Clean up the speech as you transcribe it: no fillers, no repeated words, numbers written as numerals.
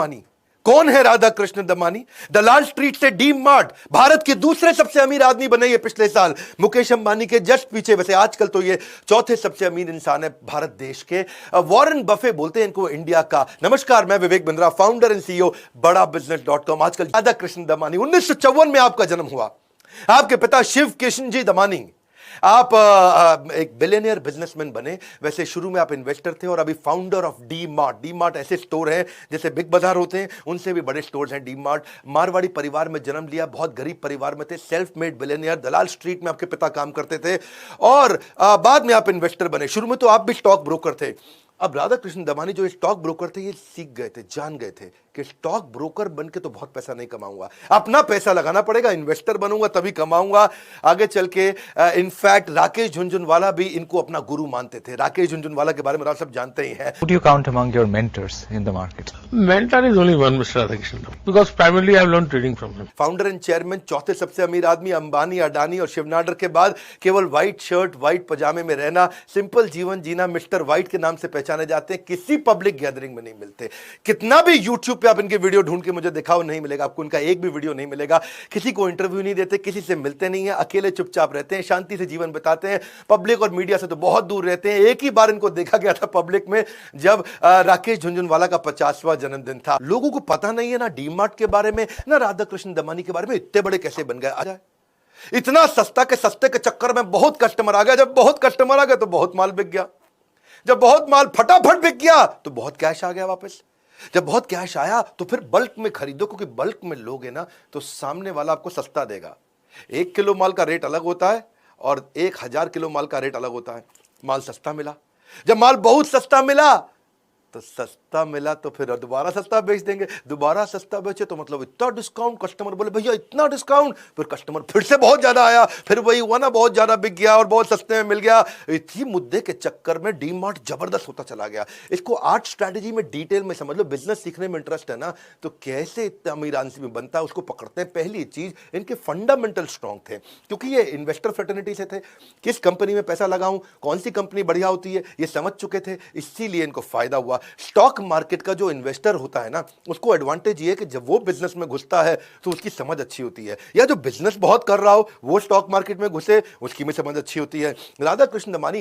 दमानी। कौन है राधा कृष्ण दमानी? दलाल स्ट्रीट से डी मार्ट भारत के दूसरे सबसे अमीर आदमी बने ये पिछले साल, मुकेश अंबानी के जस्ट पीछे। वैसे आजकल तो ये चौथे सबसे अमीर इंसान है भारत देश के। वॉरेन बफे बोलते हैं इनको इंडिया का। नमस्कार, मैं Vivek Bindra, founder and CEO बड़ा बिजनेस.com। आजकल राधा कृष्ण दमानी, 1954 में आपका जन्म हुआ। आपके पिता शिव किशन जी दमानी, आप एक बिलियनियर बिजनेसमैन बने। वैसे शुरू में आप इन्वेस्टर थे और अभी founder of D mart. D mart ऐसे स्टोर हैं जैसे बिग बाजार होते हैं, उनसे भी बड़े स्टोर्स हैं डी मार्ट। मारवाड़ी परिवार में जन्म लिया, बहुत गरीब परिवार में थे, सेल्फ मेड बिलियनियर। दलाल स्ट्रीट में आपके पिता काम करते थे और बाद में आप इन्वेस्टर बने। शुरू में तो आप भी स्टॉक ब्रोकर थे। अब राधा कृष्ण दमानी जो स्टॉक ब्रोकर थे, ये सीख गए थे, जान गए थे कि स्टॉक ब्रोकर बनके तो बहुत पैसा नहीं कमाऊंगा, अपना पैसा लगाना पड़ेगा, इन्वेस्टर बनूंगा तभी कमाऊंगा आगे चल के। इनफैक्ट राकेश झुनझुनवाला भी इनको अपना गुरु मानते थे। राकेश झुनझुनवाला के बारे में आप सब जानते ही हैं। Who do you count among your mentors in the market? Mentor is only one, Mr. Radhakrishnan, because primarily I have learned trading from him. Founder and chairman, चौथे सबसे अमीर आदमी, अंबानी, अडानी और शिवनाडर के बाद केवल व्हाइट शर्ट व्हाइट पजामे में रहना, सिंपल जीवन जीना, मिस्टर व्हाइट के नाम से पहचाने जाते हैं। किसी पब्लिक गैदरिंग में नहीं मिलते। कितना भी यूट्यूब पे आप इनके वीडियो ढूंढ के मुझे दिखाओ, नहीं मिलेगा आपको इनका एक भी वीडियो नहीं मिलेगा। किसी को इंटरव्यू नहीं देते, किसी से मिलते नहीं है, अकेले चुपचाप रहते हैं, शांति से जीवन बिताते हैं। पब्लिक और मीडिया से तो बहुत दूर रहते हैं। एक ही बार इनको देखा गया था पब्लिक में, जब राकेश झुनझुनवाला का 50वां जन्मदिन था। लोगों को पता नहीं है ना डी मार्ट के बारे में, ना राधा कृष्ण दमानी के बारे में। इतने बड़े कैसे बन गए? आ जाए इतना सस्ता के सस्ते के चक्कर में बहुत कस्टमर आ गया। जब बहुत कस्टमर आ गए तो बहुत माल बिक गया। जब बहुत माल फटाफट बिक गया तो बहुत कैश आ गया वापस। जब बहुत कैश आया तो फिर बल्क में खरीदो, क्योंकि बल्क में लोगे ना तो सामने वाला आपको सस्ता देगा। 1 किलो माल का रेट अलग होता है और 1000 किलो माल का रेट अलग होता है। माल सस्ता मिला, जब माल बहुत सस्ता मिला तो सस्ता मिला तो फिर दोबारा सस्ता बेच देंगे। दोबारा सस्ता बेचे तो मतलब इतना डिस्काउंट, कस्टमर बोले भैया इतना डिस्काउंट, फिर कस्टमर फिर से बहुत ज्यादा आया, फिर वही हुआ ना, बहुत ज्यादा बिक गया और बहुत सस्ते में मिल गया। इसी मुद्दे के चक्कर में डी मार्ट जबरदस्त होता चला गया। इसको आर्ट स्ट्रैटेजी में डिटेल में समझ लो। बिजनेस सीखने में इंटरेस्ट है ना, तो कैसे इतना अमीर आदमी बनता है उसको पकड़ते हैं। पहली चीज, इनके फंडामेंटल स्ट्रॉन्ग थे, क्योंकि ये इन्वेस्टर फ्रेटर्निटी से थे। किस कंपनी में पैसा लगाऊं, कौन सी कंपनी बढ़िया होती है, ये समझ चुके थे, इसीलिए इनको फायदा हुआ। स्टॉक मार्केट का जो इन्वेस्टर होता है ना, उसको एडवांटेज ये है कि जब वो बिजनेस में घुसता है तो उसकी समझ अच्छी होती है, या जो बिजनेस बहुत कर रहा हो वो स्टॉक मार्केट में घुसे, उसकी भी समझ अच्छी होती है। राधा कृष्ण दमानी